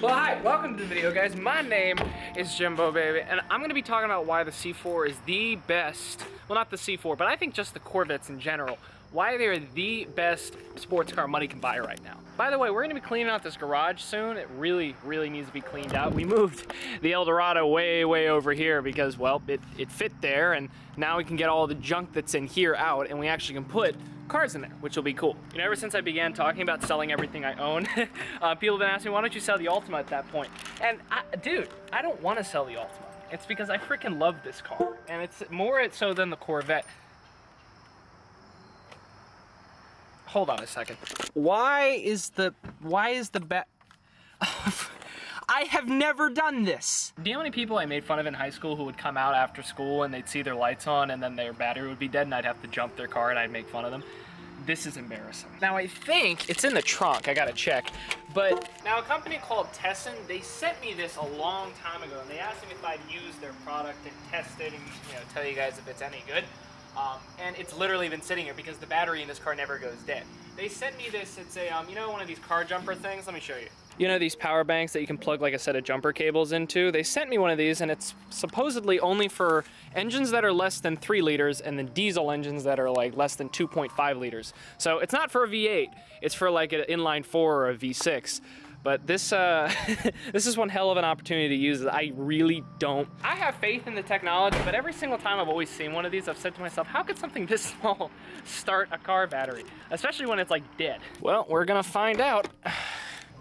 Well, hi, welcome to the video, guys. My name is Jimbo, baby, and I'm going to be talking about why the C4 is the best, well, not the C4, but I think just the Corvettes in general, why they're the best sports car money can buy right now. By the way, we're going to be cleaning out this garage soon. It really needs to be cleaned out. We moved the Eldorado way over here because, well, it fit there, and now we can get all the junk that's in here out, and we actually can put cars in there, which will be cool. You know, ever since I began talking about selling everything I own, people have been asking me, why don't you sell the Altima at that point? And dude, I don't want to sell the Altima. It's because I freaking love this car, and it's more so than the Corvette. Hold on a second. Why is the back? I have never done this. Do you know how many people I made fun of in high school who would come out after school and they'd see their lights on and then their battery would be dead and I'd have to jump their car and I'd make fun of them? This is embarrassing. Now I think it's in the trunk, I gotta check. But now a company called Tesson, they sent me this a long time ago and they asked me if I'd use their product and test it and, you know, tell you guys if it's any good. And it's literally been sitting here because the battery in this car never goes dead. They sent me this, it's a, you know, one of these car jumper things? Let me show you. You know these power banks that you can plug like a set of jumper cables into? They sent me one of these and it's supposedly only for engines that are less than 3 liters and then diesel engines that are like less than 2.5 liters. So it's not for a V8, it's for like an inline 4 or a V6. But this this is one hell of an opportunity to use it. I have faith in the technology, but every single time I've always seen one of these, I've said to myself, how could something this small start a car battery? Especially when it's like dead. Well, we're gonna find out.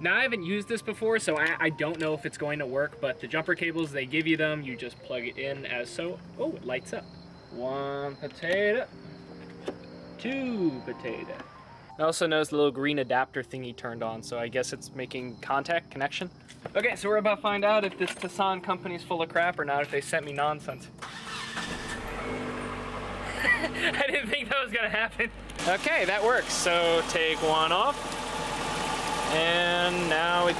Now, I haven't used this before, so I don't know if it's going to work, but the jumper cables, they give you them, you just plug it in as so. Oh, it lights up. 1 potato, 2 potato. I also noticed the little green adapter thingy turned on, so I guess it's making connection. Okay, so we're about to find out if this Tesson company's full of crap or not, if they sent me nonsense. I didn't think that was gonna happen. Okay, that works. So take one off. And now we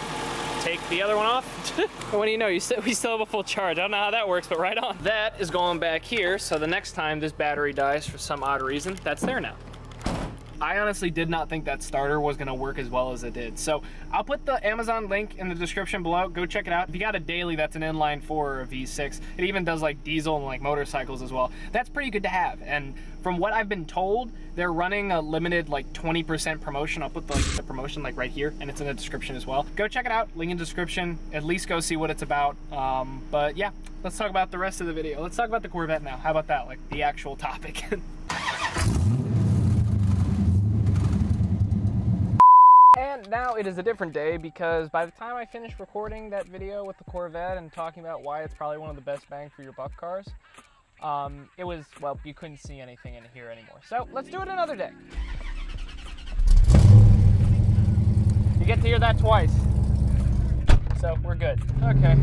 take the other one off. What do you know, we still have a full charge. I don't know how that works, but right on. That is going back here, so the next time this battery dies for some odd reason, that's there now. I honestly did not think that starter was gonna work as well as it did. So I'll put the Amazon link in the description below. Go check it out. If you got a daily that's an inline 4 or a V6, it even does like diesel and like motorcycles as well. That's pretty good to have. And from what I've been told, they're running a limited like 20% promotion. I'll put the promotion like right here and it's in the description as well. Go check it out, link in the description. At least go see what it's about. But yeah, let's talk about the rest of the video. Let's talk about the Corvette now. How about that, like the actual topic? And now it is a different day because by the time I finished recording that video with the Corvette and talking about why it's probably one of the best bang for your buck cars, it was, well, you couldn't see anything in here anymore. So let's do it another day. You get to hear that twice. So we're good. Okay.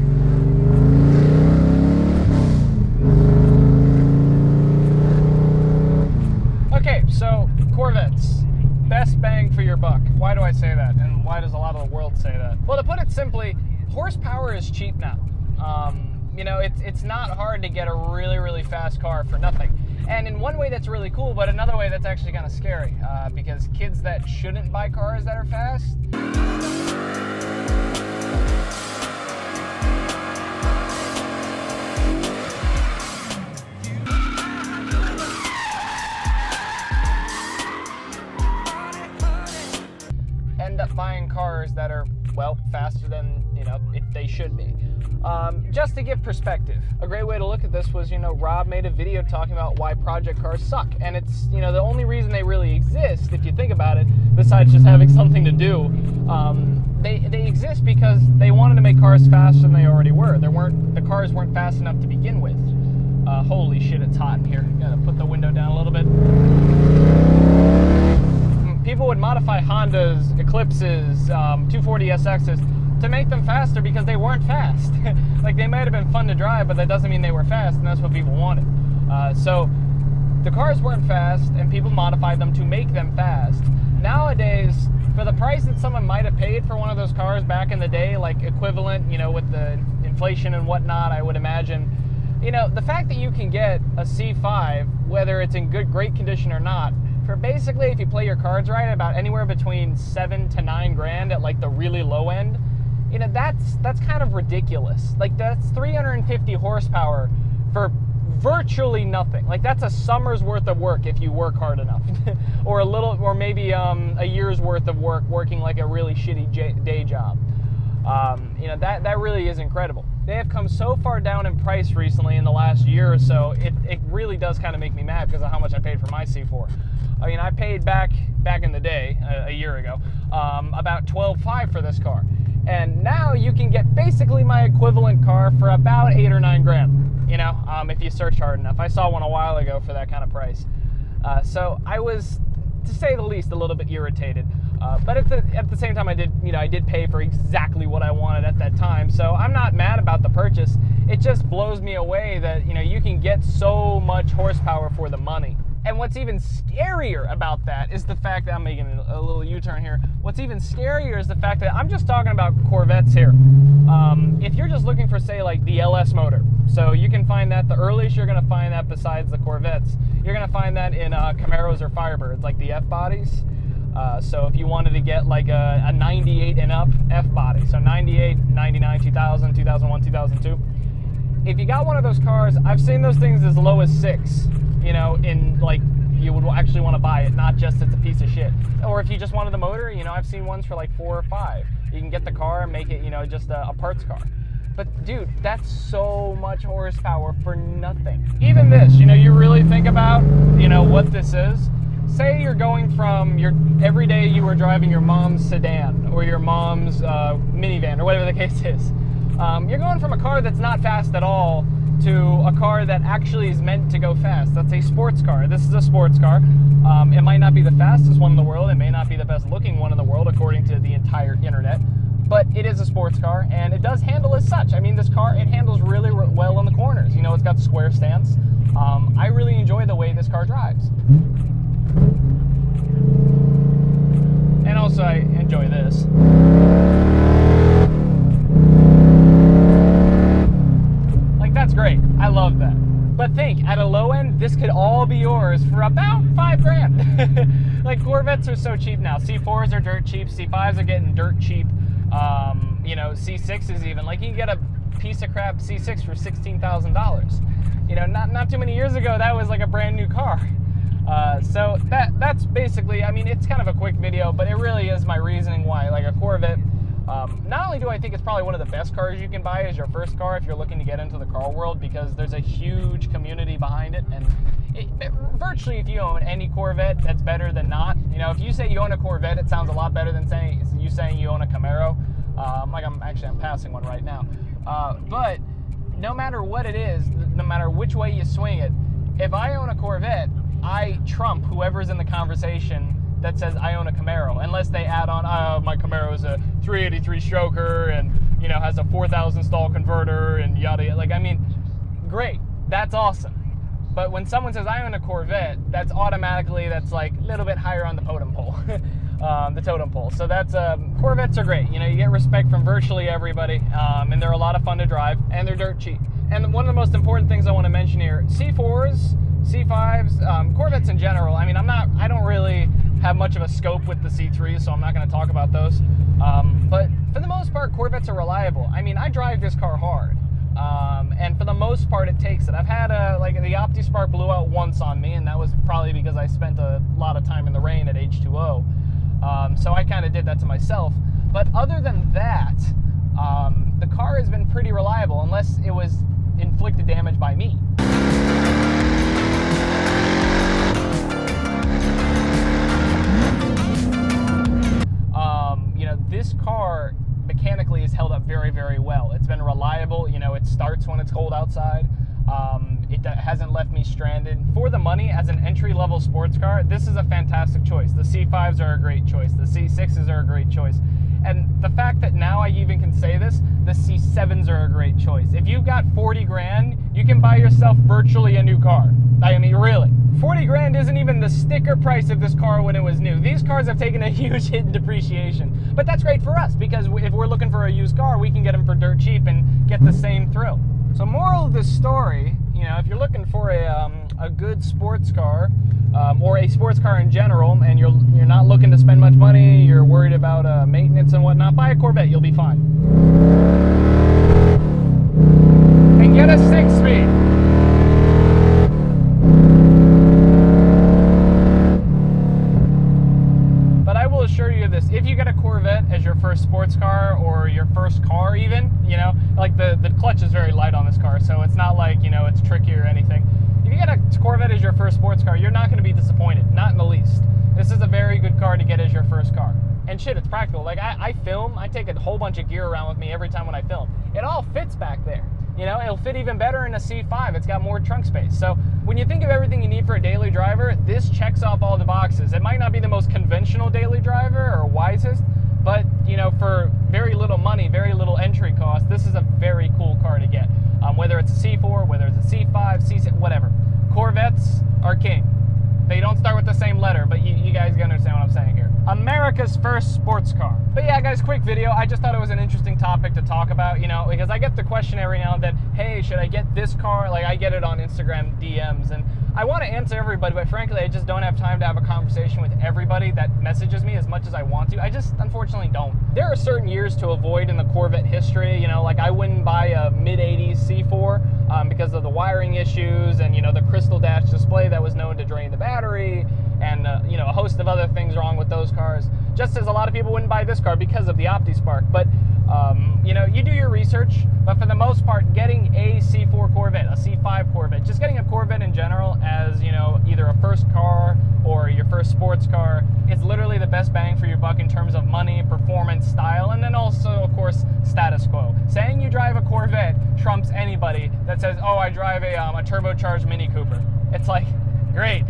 Okay, so Corvettes. Best bang for your buck. Why do I say that? And why does a lot of the world say that? Well, to put it simply, horsepower is cheap now. You know, it's not hard to get a really fast car for nothing. And in one way that's really cool, but another way that's actually kind of scary because kids that shouldn't buy cars that are fast end up buying cars that are, well, faster than, you know, they should be. Just to give perspective, a great way to look at this was, you know, Rob made a video talking about why project cars suck. And it's, you know, the only reason they really exist, if you think about it, besides just having something to do, they exist because they wanted to make cars faster than they already were. The cars weren't fast enough to begin with. Holy shit, it's hot in here. Gotta put the window down a little bit. People would modify Hondas, Eclipses, 240SXs to make them faster because they weren't fast. Like, they might have been fun to drive, but that doesn't mean they were fast, and that's what people wanted. So the cars weren't fast, and people modified them to make them fast. Nowadays, for the price that someone might have paid for one of those cars back in the day, like equivalent, you know, with the inflation and whatnot, I would imagine, you know, the fact that you can get a C5, whether it's in great condition or not, for basically, if you play your cards right, about anywhere between 7 to 9 grand at like the really low end, you know, that's kind of ridiculous. Like, that's 350 horsepower for virtually nothing. Like, that's a summer's worth of work if you work hard enough. or maybe a year's worth of work working like a really shitty day job. You know, that really is incredible. They have come so far down in price recently in the last year or so, it really does kind of make me mad because of how much I paid for my C4. I mean, I paid back in the day, a year ago, about $12,500 for this car. And now you can get basically my equivalent car for about $8 or $9 grand, you know, if you search hard enough. I saw one a while ago for that kind of price. So I was, to say the least, a little bit irritated. But at the same time, I did pay for exactly what I wanted at that time. So I'm not mad about the purchase. It just blows me away that, you know, you can get so much horsepower for the money. And what's even scarier about that is the fact that I'm making a little U-turn here. What's even scarier is the fact that I'm just talking about Corvettes here. If you're just looking for, say, like the LS motor, so you can find that, the earliest you're going to find that besides the Corvettes, you're going to find that in Camaros or Firebirds, like the F-bodies. So if you wanted to get like a 98 and up F-body, so 98, 99, 2000, 2001, 2002. If you got one of those cars, I've seen those things as low as $6,000, you know, in like, you would actually want to buy it, not just it's a piece of shit. Or if you just wanted the motor, you know, I've seen ones for like $4,000 or $5,000. You can get the car and make it, you know, just a parts car. But dude, that's so much horsepower for nothing. Even this, you know, you really think about, you know, what this is. Say you're going from every day you were driving your mom's sedan or your mom's minivan or whatever the case is. You're going from a car that's not fast at all to a car that actually is meant to go fast. That's a sports car. This is a sports car. It might not be the fastest one in the world. It may not be the best looking one in the world according to the entire internet. But it is a sports car, and it does handle as such. I mean, this car, it handles really well in the corners. You know, it's got the square stance. I really enjoy the way this car drives. And also, I enjoy this. Like, that's great. I love that. But think, at a low end, this could all be yours for about $5 grand. Like, Corvettes are so cheap now. C4s are dirt cheap. C5s are getting dirt cheap. You know, C6s even. Like, you can get a piece of crap C6 for $16,000. You know, not too many years ago, that was like a brand new car. So that's basically, I mean, it's kind of a quick video, but it really is my reasoning why, like, a Corvette, not only do I think it's probably one of the best cars you can buy as your first car if you're looking to get into the car world, because there's a huge community behind it, and virtually if you own any Corvette, that's better than not. You know, if you say you own a Corvette, it sounds a lot better than saying you own a Camaro. Like, I'm passing one right now. But no matter what it is, no matter which way you swing it, if I own a Corvette, I trump whoever's in the conversation that says I own a Camaro, unless they add on, my Camaro is a 383 stroker and, you know, has a 4,000 stall converter and yada yada. Like, I mean, great, that's awesome. But when someone says I own a Corvette, that's like a little bit higher on the totem pole. The totem pole. So that's, Corvettes are great. You know, you get respect from virtually everybody, and they're a lot of fun to drive, and they're dirt cheap. And one of the most important things I want to mention here, C4s, C5s, Corvettes in general, I mean, I don't really have much of a scope with the C3s, so I'm not going to talk about those. But for the most part, Corvettes are reliable. I mean, I drive this car hard. And for the most part, it takes it. I've had like the OptiSpark blew out once on me, and that was probably because I spent a lot of time in the rain at H2O. So I kind of did that to myself. But other than that, the car has been pretty reliable, unless it was inflicted damage by me. You know, this car mechanically has held up very, very well. It's been reliable. You know, it starts when it's cold outside. It hasn't left me stranded. For the money, as an entry-level sports car, this is a fantastic choice. The C5s are a great choice. The C6s are a great choice. And the fact that now I even can say this, the C7s are a great choice. If you've got 40 grand, you can buy yourself virtually a new car. I mean, really. 40 grand isn't even the sticker price of this car when it was new. These cars have taken a huge hit in depreciation. But that's great for us, because if we're looking for a used car, we can get them for dirt cheap and get the same thrill. So moral of this story, you know, if you're looking for a good sports car, or a sports car in general, and you're not looking to spend much money, you're worried about maintenance and whatnot, buy a Corvette, you'll be fine. And get a 6-speed. But I will assure you this, if you get a Corvette as your first sports car, or your first car even, you know, like the clutch is very light on this car, so it's not like, you know, it's tricky or anything. If you get a Corvette as your first sports car, you're not going to be disappointed, not in the least. This is a very good car to get as your first car. And shit, it's practical. Like, I film, I take a whole bunch of gear around with me every time when I film. It all fits back there. You know, it'll fit even better in a C5. It's got more trunk space. So when you think of everything you need for a daily driver, this checks off all the boxes. It might not be the most conventional daily driver or wisest, but, you know, for very little money, very little entry cost, this is a very cool car to get. Whether it's a C4, whether it's a C5, C6, whatever. Corvettes are king. They don't start with the same letter, but you guys can understand what I'm saying here. America's first sports car. But yeah, guys, quick video. I just thought it was an interesting topic to talk about, you know, because I get the question every now and then, hey, should I get this car? Like, I get it on Instagram DMs, and I want to answer everybody, but frankly, I just don't have time to have a conversation with everybody that messages me as much as I want to. I just, unfortunately, don't. There are certain years to avoid in the Corvette history, you know, like I wouldn't buy a mid-80s C4 because of the wiring issues and, you know, the crystal dash display that was known to drain the battery, and, you know, a host of other things wrong with those cars. Just as a lot of people wouldn't buy this car because of the OptiSpark. But, you know, you do your research, but for the most part, getting a C4 Corvette, a C5 Corvette, just getting a Corvette in general as, you know, either a first car or your first sports car, it's literally the best bang for your buck in terms of money, performance, style, and then also, of course, status quo. Saying you drive a Corvette trumps anybody that says, oh, I drive a turbocharged Mini Cooper. It's like, great,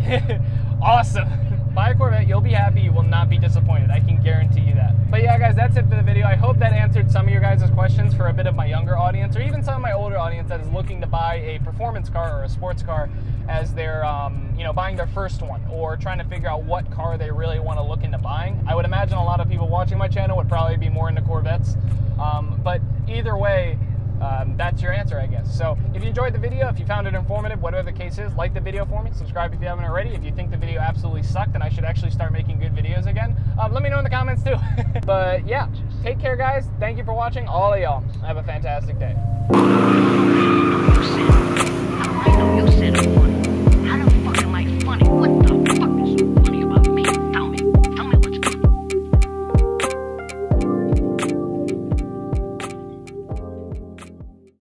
awesome. Buy a Corvette, you'll be happy, you will not be disappointed. I can guarantee you that. But yeah, guys, that's it for the video. I hope that answered some of your guys' questions for a bit of my younger audience, or even some of my older audience that is looking to buy a performance car or a sports car as they're, you know, buying their first one, or trying to figure out what car they really want to look into buying. I would imagine a lot of people watching my channel would probably be more into Corvettes. But either way, that's your answer, I guess. So if you enjoyed the video, if you found it informative, whatever the case is, like the video for me, subscribe if you haven't already. If you think the video absolutely sucked and I should actually start making good videos again, let me know in the comments too. But yeah, take care, guys. Thank you for watching, all of y'all. Have a fantastic day.